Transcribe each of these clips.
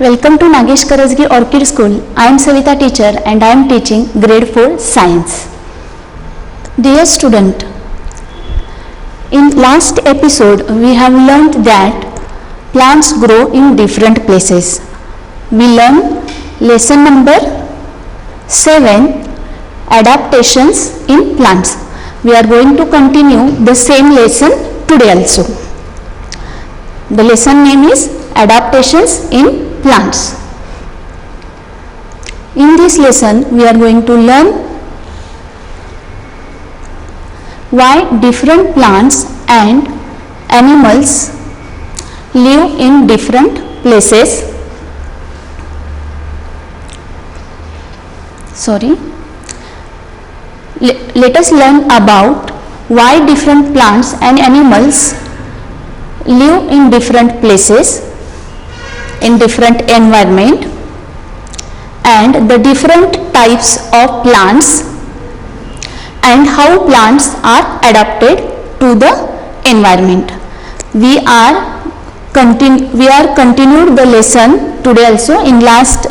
Welcome to Nagesh Karajagi Orchid School. I am Savita teacher and I am teaching grade 4 science. Dear student, in last episode we have learnt that plants grow in different places. We learned lesson number 7, adaptations in plants. We are going to continue the same lesson today also. The lesson name is adaptations in plants. In this lesson we are going to learn why different plants and animals live in different places. Let us learn about why different plants and animals live in different places, in different environment, and the different types of plants and how plants are adapted to the environment. We are continued the lesson today also. In last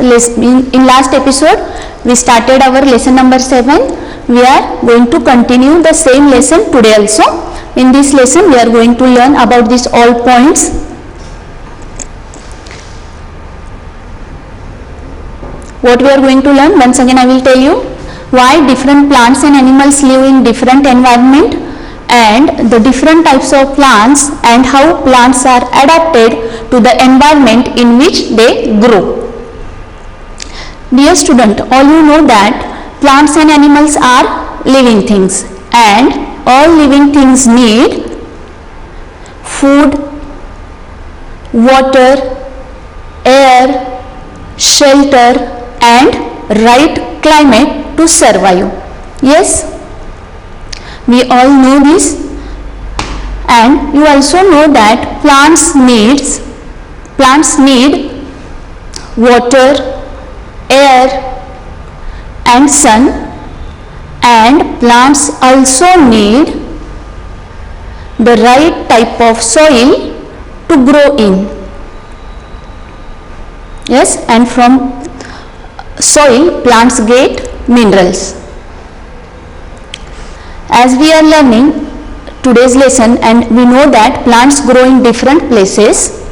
episode we started our lesson number 7. We are going to continue the same lesson today also. In this lesson we are going to learn about these all points. What we are going to learn, once again I will tell you, why different plants and animals live in different environment and the different types of plants and how plants are adapted to the environment in which they grow. Dear student, all you know that plants and animals are living things and all living things need food, water, air, shelter and right climate to survive. Yes, we all know this, and you also know that plants need water, air and sun, and plants also need the right type of soil to grow in. Yes, and from soil plants get minerals. As we are learning today's lesson, and we know that plants grow in different places.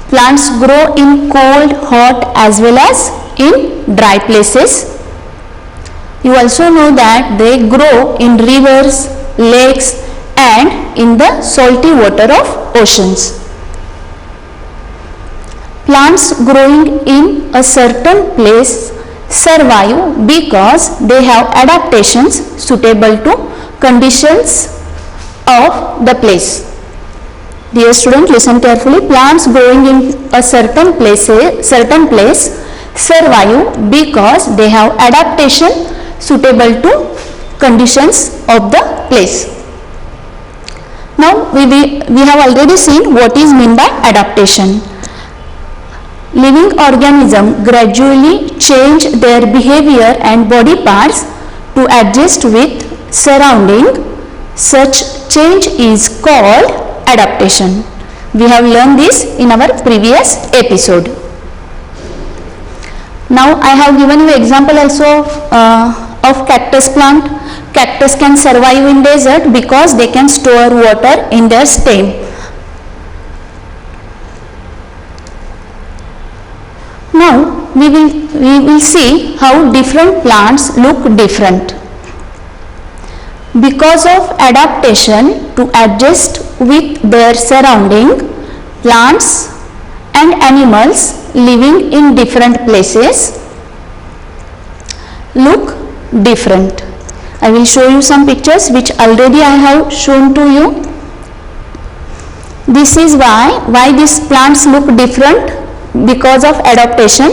Plants grow in cold, hot as well as in dry places. You also know that they grow in rivers, lakes and in the salty water of oceans. Plants growing in a certain place survive because they have adaptations suitable to conditions of the place. Dear student, listen carefully. Plants growing in a certain place survive because they have adaptation suitable to conditions of the place. Now we have already seen what is meant by adaptation. Living organisms gradually change their behavior and body parts to adjust with surrounding. Such change is called adaptation. We have learned this in our previous episode. Now I have given you example also of cactus plant. Cactus can survive in desert because they can store water in their stem. Now we will see how different plants look different. Because of adaptation to adjust with their surrounding, plants and animals living in different places look different. I will show you some pictures which already I have shown to you. This is why these plants look different. Because of adaptation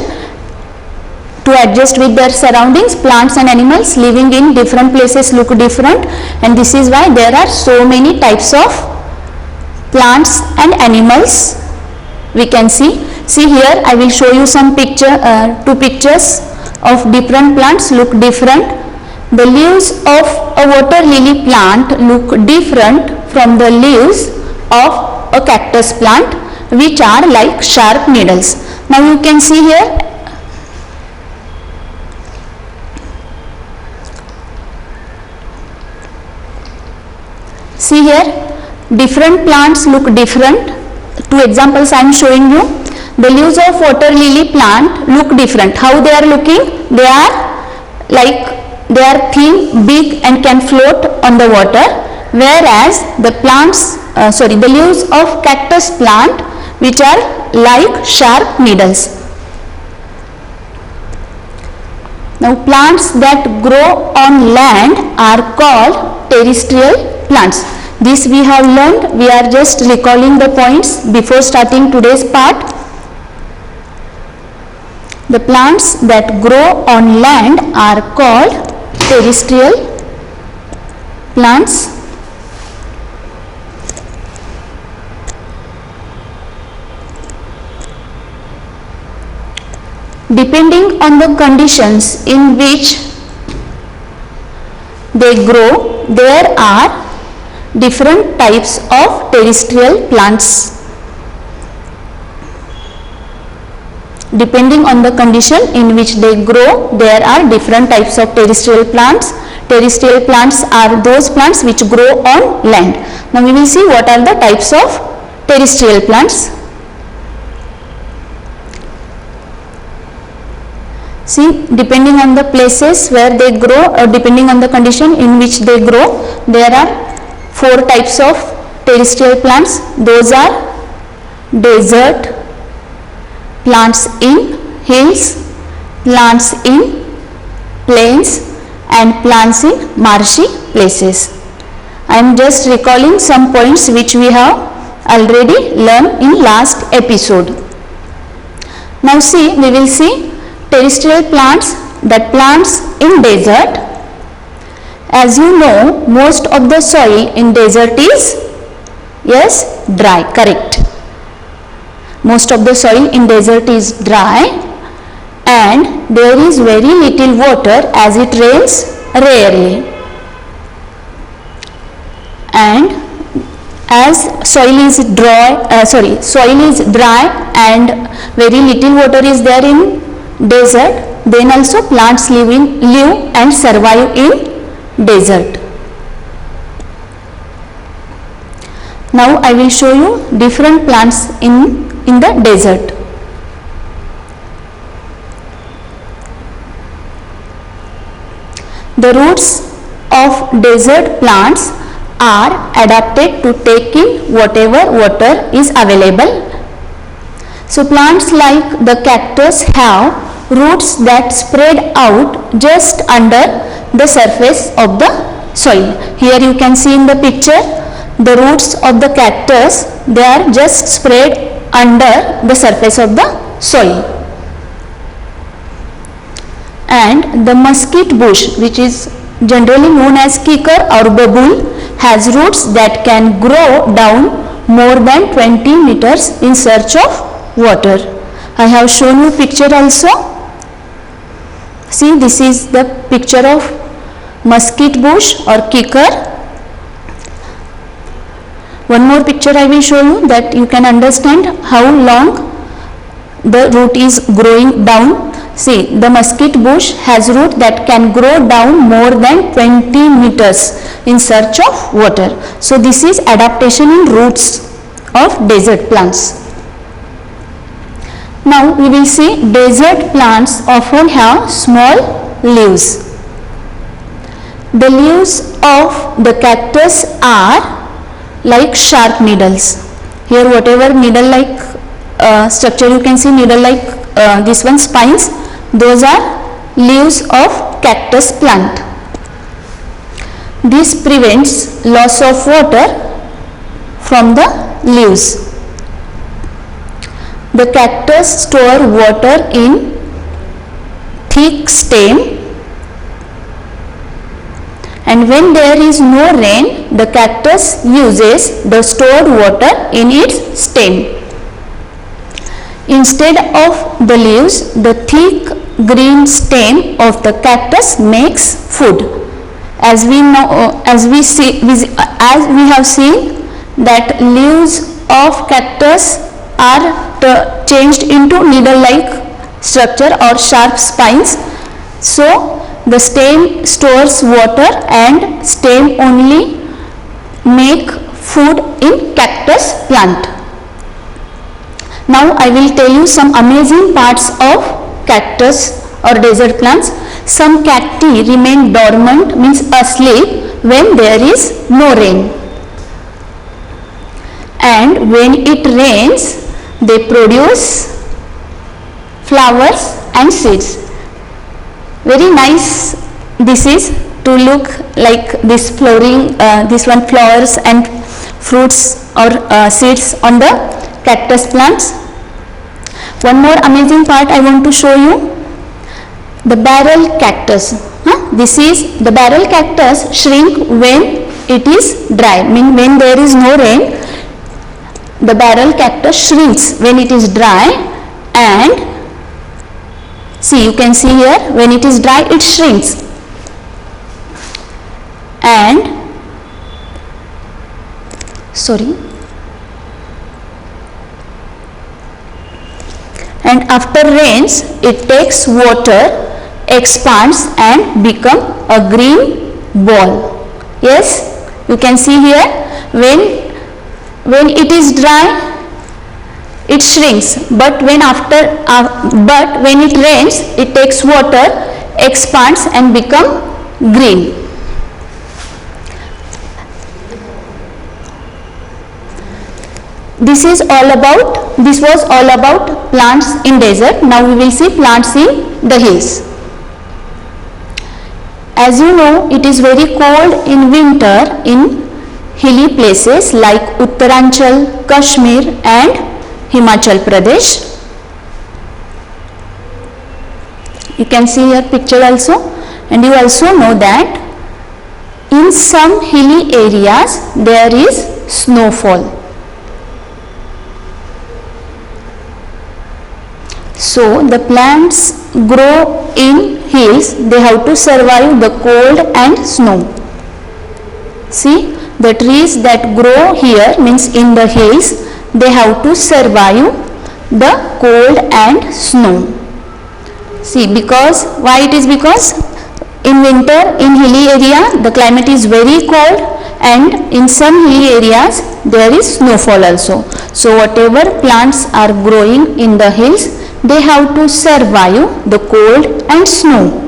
to adjust with their surroundings, plants and animals living in different places look different, and this is why there are so many types of plants and animals we can see. See here I will show you some two pictures of different plants look different. The leaves of a water lily plant look different from the leaves of a cactus plant, which are like sharp needles. Now you can see here, different plants look different. Two examples I am showing you. The leaves of water lily plant look different. How they are looking? They are thin, big and can float on the water, whereas the leaves of cactus plant, which are like sharp needles. Now plants that grow on land are called terrestrial plants. This we have learned. We are just recalling the points before starting today's part. The plants that grow on land are called terrestrial plants. Depending on the conditions in which they grow, there are different types of terrestrial plants. Depending on the condition in which they grow, there are different types of terrestrial plants. Terrestrial plants are those plants which grow on land. Now we will see what are the types of terrestrial plants. See, depending on the places where they grow or depending on the condition in which they grow, there are 4 types of terrestrial plants. Those are desert, plants in hills, plants in plains and plants in marshy places. I am just recalling some points which we have already learned in last episode. Now see, we will see terrestrial plants, that plants in desert. As you know, most of the soil in desert is, yes, dry, correct. Most of the soil in desert is dry and there is very little water as it rains rarely. And as soil is dry and very little water is there in desert, then also plants live and survive in desert. Now I will show you different plants in the desert. The roots of desert plants are adapted to take in whatever water is available. So plants like the cactus have roots that spread out just under the surface of the soil. Here you can see in the picture the roots of the cactus, they are just spread under the surface of the soil. And the mesquite bush, which is generally known as kicker or babul, has roots that can grow down more than 20 meters in search of water. I have shown you picture also. See, this is the picture of mesquite bush or kicker. One more picture I will show you that you can understand how long the root is growing down. See, the mesquite bush has root that can grow down more than 20 meters in search of water. So this is adaptation in roots of desert plants. Now we will see desert plants often have small leaves. The leaves of the cactus are like sharp needles. Here whatever needle like structure you can see, needle like this one spines, those are leaves of cactus plant. This prevents loss of water from the leaves. The cactus store water in thick stem, and when there is no rain, the cactus uses the stored water in its stem. Instead of the leaves, the thick green stem of the cactus makes food. As we have seen that leaves of cactus are changed into needle-like structure or sharp spines. So the stem stores water and stem only make food in cactus plant. Now I will tell you some amazing parts of cactus or desert plants. Some cacti remain dormant, means asleep, when there is no rain. And when it rains, they produce flowers and seeds. Very nice this is to look like this flowering, this one flowers and fruits or seeds on the cactus plants. One more amazing part I want to show you, the barrel cactus. This is the barrel cactus shrink when it is dry, mean when there is no rain. The barrel cactus shrinks when it is dry, and see, you can see here, when it is dry it shrinks. And after rains it takes water, expands and become a green ball. Yes, you can see here, when it is dry it shrinks, but when it rains it takes water, expands and become green. This was all about plants in desert. Now we will see plants in the hills. As you know, it is very cold in winter in hilly places like Uttaranchal, Kashmir and Himachal Pradesh. You can see here picture also, and you also know that in some hilly areas there is snowfall. So the plants grow in hills, they have to survive the cold and snow. See, the trees that grow here, means in the hills, they have to survive the cold and snow. See, because why it is? Because in winter in hilly area the climate is very cold, and in some hilly areas there is snowfall also. So whatever plants are growing in the hills, they have to survive the cold and snow.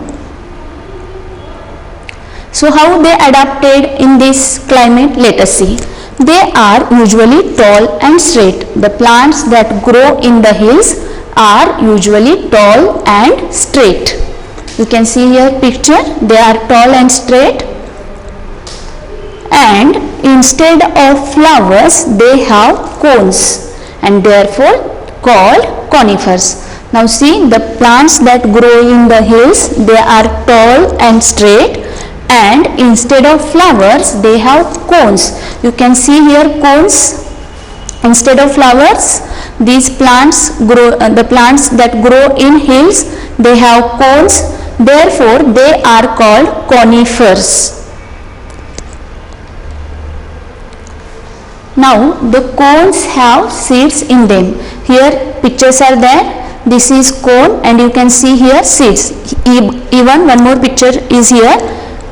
So how they adapted in this climate? Let us see. They are usually tall and straight. The plants that grow in the hills are usually tall and straight. You can see here picture, they are tall and straight, and instead of flowers they have cones and therefore called conifers. Now see, the plants that grow in the hills, they are tall and straight, and instead of flowers they have cones. You can see here cones instead of flowers. These plants grow, the plants that grow in hills, they have cones, therefore they are called conifers. Now the cones have seeds in them. Here pictures are there. This is cone and you can see here seeds. Even one more picture is here.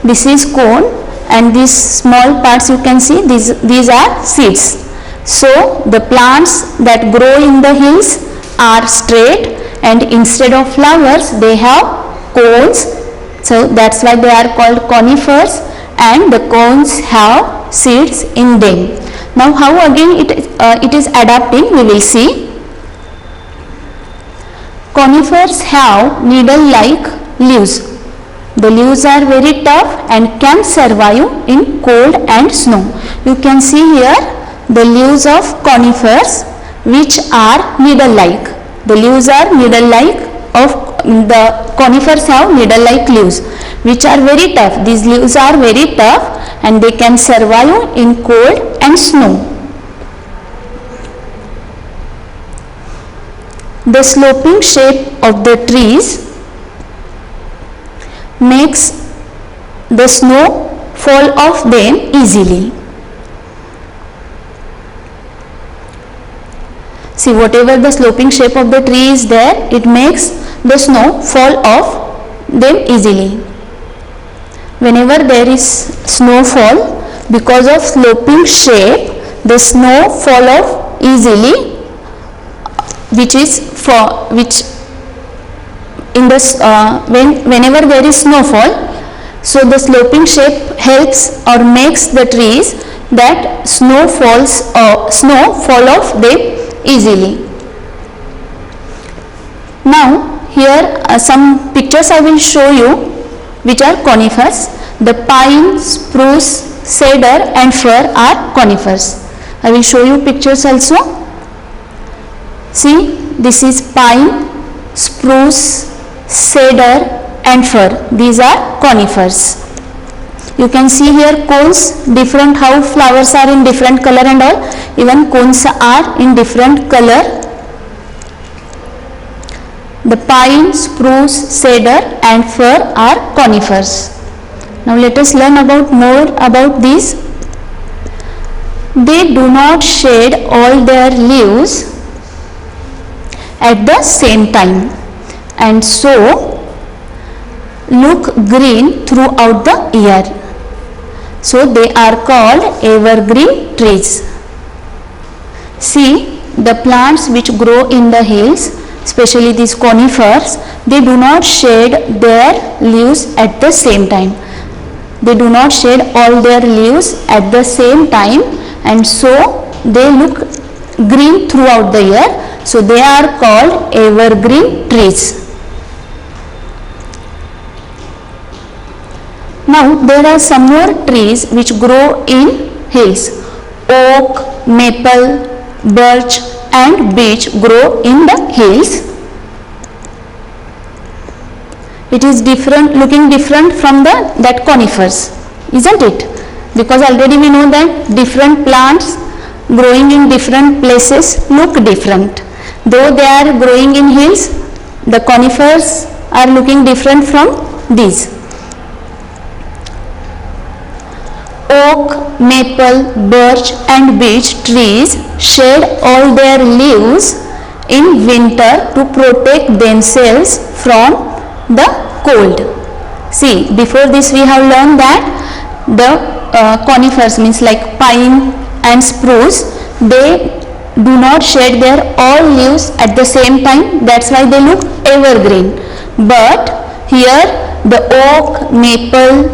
This is cone and these small parts you can see, these are seeds. So the plants that grow in the hills are straight, and instead of flowers they have cones. So that's why they are called conifers, and the cones have seeds in them. Now how again it is adapting, we will see. Conifers have needle-like leaves. The leaves are very tough and can survive in cold and snow. You can see here the leaves of conifers which are needle-like. The leaves are needle-like, of the conifers have needle-like leaves which are very tough. These leaves are very tough and they can survive in cold and snow. The sloping shape of the trees makes the snow fall off them easily. See, whatever the sloping shape of the tree is there, it makes the snow fall off them easily. Whenever there is snowfall, because of sloping shape, the snow fall off easily, which in the whenever there is snowfall, so the sloping shape helps or makes the trees that snow fall off them easily. Now here some pictures I will show you which are conifers. The pine, spruce, cedar and fir are conifers. I will show you pictures also. See, this is pine, spruce, cedar and fir. These are conifers. You can see here cones, different how flowers are in different color and all. Even cones are in different color. The pine, spruce, cedar and fir are conifers. Now let us learn more about these. They do not shed all their leaves at the same time and so look green throughout the year. So they are called evergreen trees. See, the plants which grow in the hills, especially these conifers, they do not shed their leaves at the same time. They do not shed all their leaves at the same time and so they look green throughout the year. So they are called evergreen trees. Now there are some more trees which grow in hills. Oak, maple, birch and beech grow in the hills. It is looking different from that conifers, isn't it? Because already we know that different plants growing in different places look different. Though they are growing in hills, the conifers are looking different from these. Oak, maple, birch and beech trees shed all their leaves in winter to protect themselves from the cold. See, before this we have learned that the conifers means like pine and spruce, they do not shed their all leaves at the same time. That's why they look evergreen. But here the oak, maple,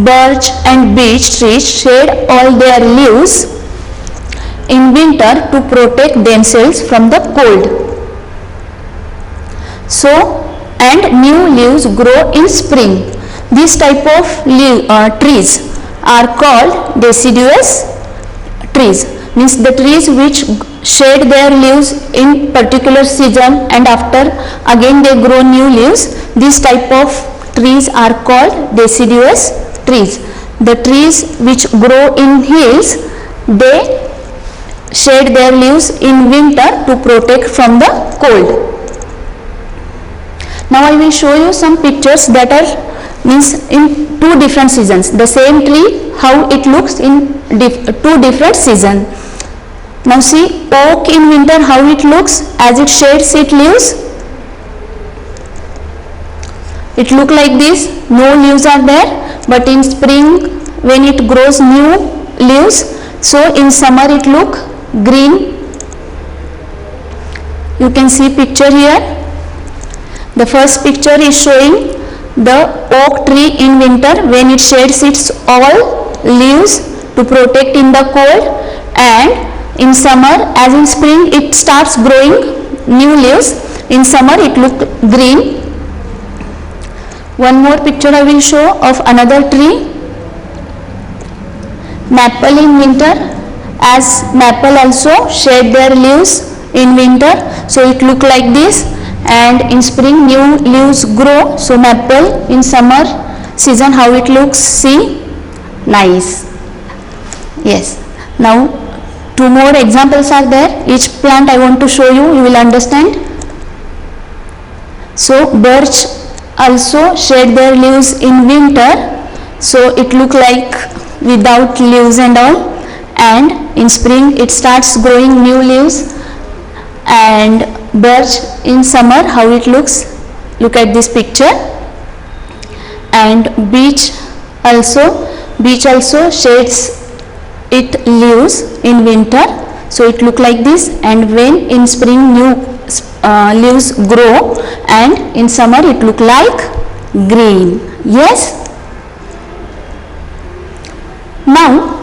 birch and beech trees shed all their leaves in winter to protect themselves from the cold. So, and new leaves grow in spring. These type of trees are called deciduous trees. Means the trees which shed their leaves in particular season and after again they grow new leaves. These type of trees are called deciduous trees. The trees which grow in hills, they shed their leaves in winter to protect from the cold. Now I will show you some pictures that are in two different seasons. The same tree, how it looks in two different seasons. Now see, oak in winter how it looks as it sheds its leaves. It look like this, no leaves are there, but in spring when it grows new leaves, so in summer it look green. You can see picture here. The first picture is showing the oak tree in winter when it sheds its all leaves to protect in the cold, and in summer as in spring it starts growing new leaves. In summer it look green. One more picture I will show of another tree. Maple in winter, as maple also shed their leaves in winter, so it look like this, and in spring new leaves grow. So maple in summer season how it looks, see, nice. Yes, now two more examples are there. Each plant I want to show you, you will understand. So birch also shed their leaves in winter, so it look like without leaves and all, and in spring it starts growing new leaves. and birch in summer, how it looks. Look at this picture. And beech also shades its leaves in winter, so it look like this, and when in spring new leaves grow, and in summer it look like green. Yes. Now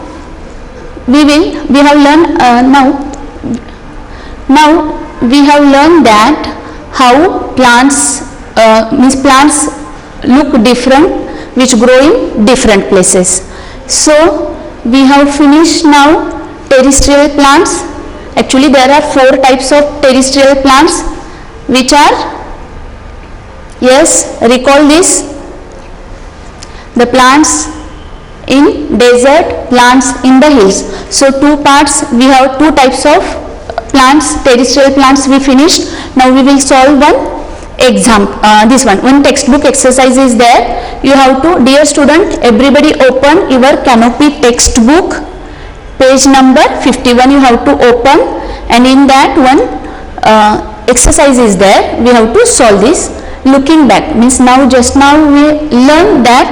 we have learned that how plants look different, which grow in different places. So we have finished now terrestrial plants. Actually there are 4 types of terrestrial plants, which are, yes, recall this, the plants in desert, plants in the hills. So 2 parts, we have 2 types of plants, terrestrial plants we finished. Now we will solve one exam, this one textbook exercise is there. You have to, dear student, everybody open your Canopy textbook, page number 51 you have to open, and in that one exercise is there. We have to solve this. Looking back means just now we learned that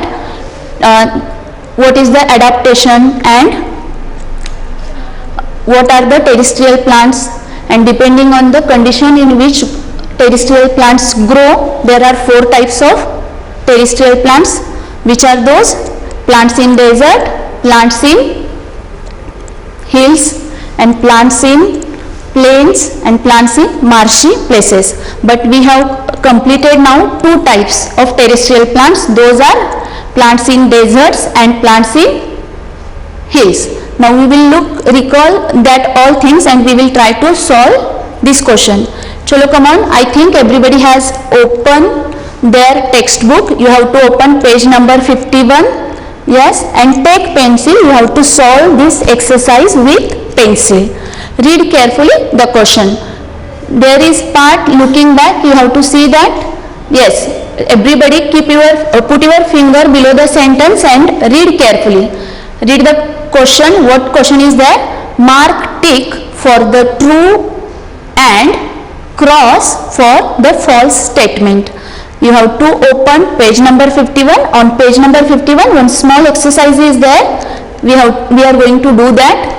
what is the adaptation and what are the terrestrial plants, and depending on the condition in which terrestrial plants grow, there are 4 types of terrestrial plants, which are those: plants in desert, plants in hills, and plants in plains, and plants in marshy places. But we have completed now 2 types of terrestrial plants, those are plants in deserts and plants in hills. Now we will recall that all things, and we will try to solve this question. Chalo, come on, I think everybody has opened their textbook. You have to open page number 51, yes, and take pencil. You have to solve this exercise with pencil. Read carefully the question. There is part looking back, you have to see that. Yes, everybody put your finger below the sentence and read carefully. Read the question. What question is there? Mark tick for the true and cross for the false statement. You have to open page number 51. On page number 51 one small exercise is there. We are going to do that.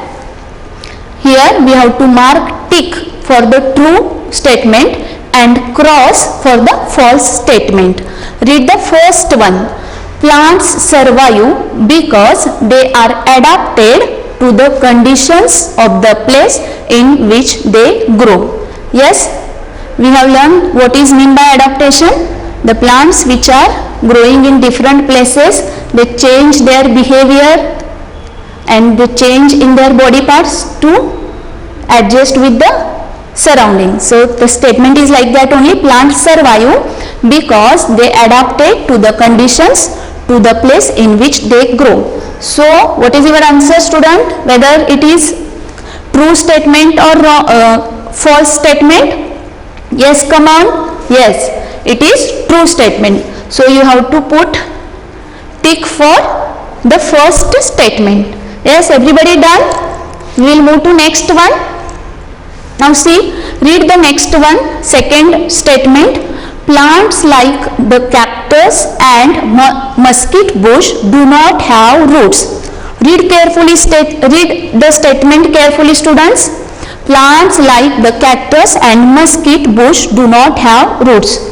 Here we have to mark tick for the true statement and cross for the false statement. Read the first one. Plants survive because they are adapted to the conditions of the place in which they grow. Yes, we have learned what is meant by adaptation. The plants which are growing in different places, they change their behavior and they change in their body parts to adjust with the surroundings. So the statement is like that only. Plants survive because they adapted to the conditions, to the place in which they grow. So what is your answer, student? Whether it is true statement or false statement? Yes, come on. Yes, it is true statement. So you have to put tick for the first statement. Yes, everybody done? We will move to next one. Now see, read the next one, second statement. Plants like the cactus and mesquite bush do not have roots. Read carefully, read the statement carefully, students. Plants like the cactus and mesquite bush do not have roots.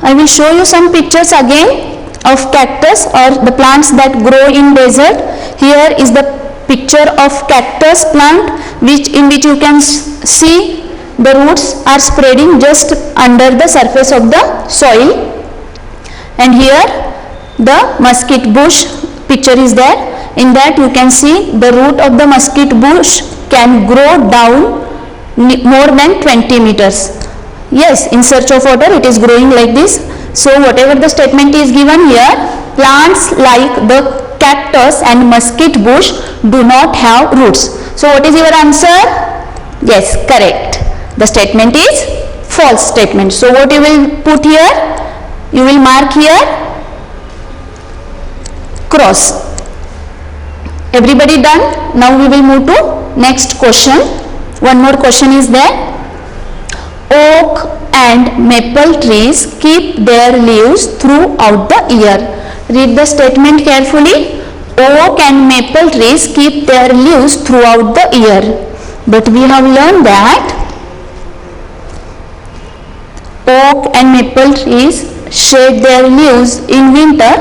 I will show you some pictures again of cactus or the plants that grow in desert. Here is the picture of cactus plant in which you can see the roots are spreading just under the surface of the soil, and here the mesquite bush picture is there. In that you can see the root of the mesquite bush can grow down more than 20 meters. Yes, in search of water it is growing like this. So whatever the statement is given here, plants like the cactus and mesquite bush do not have roots. So what is your answer? Yes, correct. The statement is false statement. So what you will put here? You will mark here cross. Everybody done? Now we will move to next question. One more question is there. Oak and maple trees keep their leaves throughout the year. Read the statement carefully. Oak and maple trees keep their leaves throughout the year. But we have learned that oak and maple trees shed their leaves in winter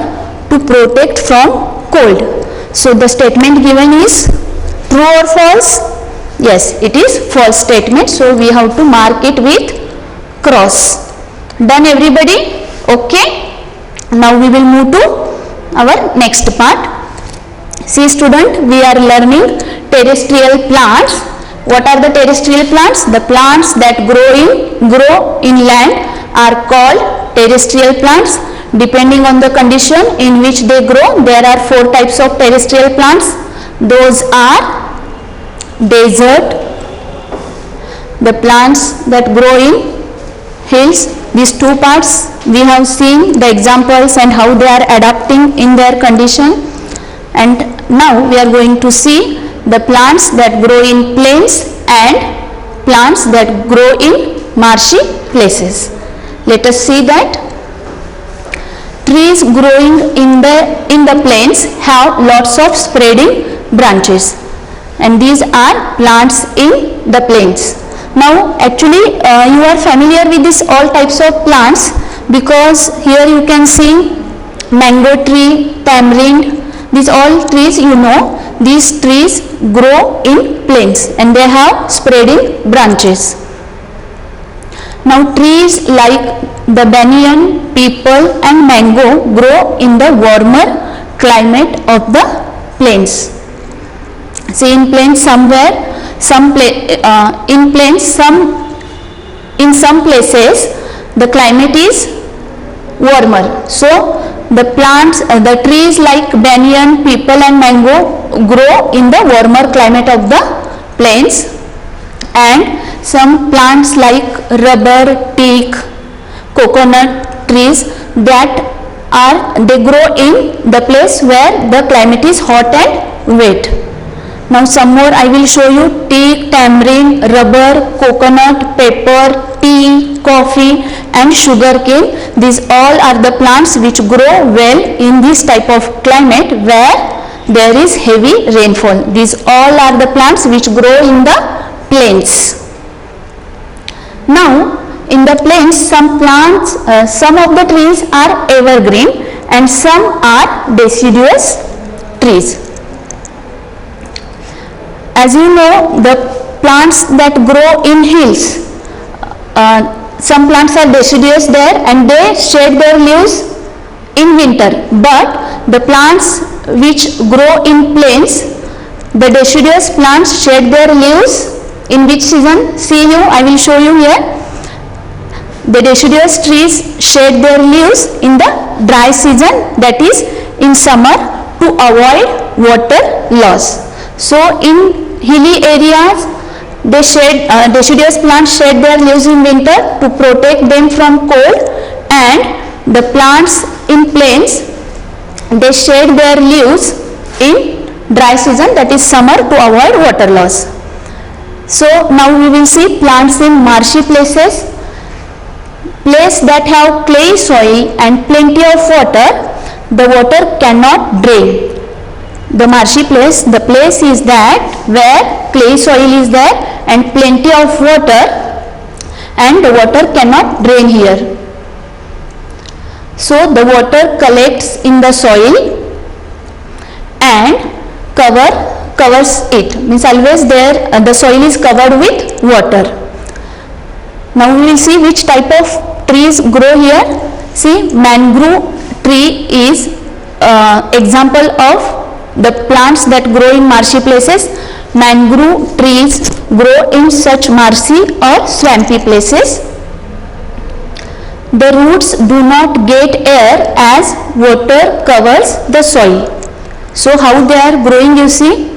to protect from cold. So the statement given is true or false? Yes, it is false statement. So we have to mark it with cross. Done everybody? Okay. Now we will move to our next part. See student, we are learning terrestrial plants. What are the terrestrial plants? The plants that grow in land are called terrestrial plants. Depending on the condition in which they grow, there are 4 types of terrestrial plants. Those are desert, the plants that grow in hills. These 2 parts we have seen the examples and how they are adapting in their condition. And now we are going to see the plants that grow in plains and plants that grow in marshy places. Let us see that. Trees growing in the plains have lots of spreading branches, and these are plants in the plains. Now actually you are familiar with this all types of plants, because here you can see mango tree, tamarind. These all trees, you know, these trees grow in plains and they have spreading branches. Now trees like the banyan, peepal and mango grow in the warmer climate of the plains. See, in plains in some places the climate is warmer. So the plants, the trees like banyan, peepal and mango grow in the warmer climate of the plains, and some plants like rubber, teak, coconut trees they grow in the place where the climate is hot and wet. Now some more I will show you. Teak, tamarind, rubber, coconut, pepper, tea, coffee and sugarcane. These all are the plants which grow well in this type of climate where there is heavy rainfall. These all are the plants which grow in the plains. Now in the plains, some of the trees are evergreen and some are deciduous trees. As you know, the plants that grow in hills, some plants are deciduous there and they shed their leaves in winter, but the plants which grow in plains, the deciduous plants shed their leaves in which season? See you, I will show you here. The deciduous trees shed their leaves in the dry season, that is in summer, to avoid water loss. So in hilly areas, deciduous plants shed their leaves in winter to protect them from cold, and the plants in plains, they shed their leaves in dry season, that is summer, to avoid water loss. So now we will see plants in marshy places. Place that have clay soil and plenty of water, the water cannot drain. The marshy place, the place is that where clay soil is there and plenty of water, and the water cannot drain here. So the water collects in the soil and covers it, means always there the soil is covered with water. Now we will see which type of trees grow here. See, mangrove tree is example of the plants that grow in marshy places. Mangrove trees grow in such marshy or swampy places. The roots do not get air as water covers the soil. So how they are growing, you see?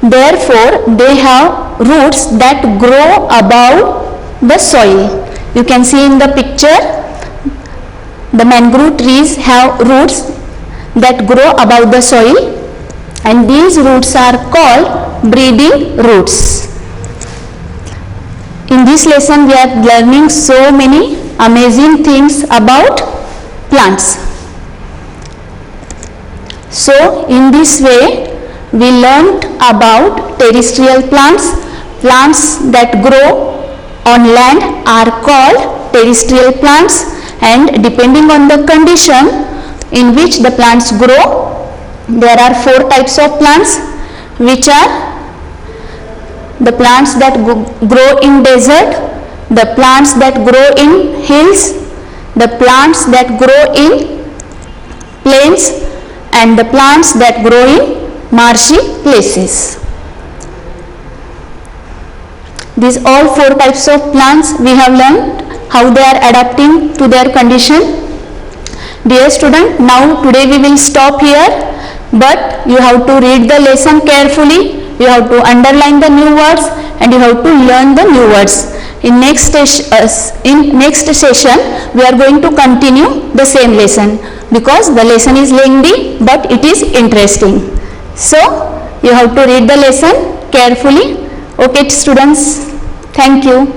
Therefore, they have roots that grow above the soil. You can see in the picture, the mangrove trees have roots that grow above the soil, and these roots are called breathing roots. In in this lesson we are learning so many amazing things about plants. So in this way we learnt about terrestrial plants. Plants that grow on land are called terrestrial plants, and depending on the condition in which the plants grow, there are 4 types of plants, which are the plants that grow in desert, the plants that grow in hills, the plants that grow in plains, and the plants that grow in marshy places. These all 4 types of plants we have learned how they are adapting to their condition. Dear student, now today we will stop here, but you have to read the lesson carefully, you have to underline the new words, and you have to learn the new words. In next session we are going to continue the same lesson, because the lesson is lengthy but it is interesting. So you have to read the lesson carefully. Okay students, thank you.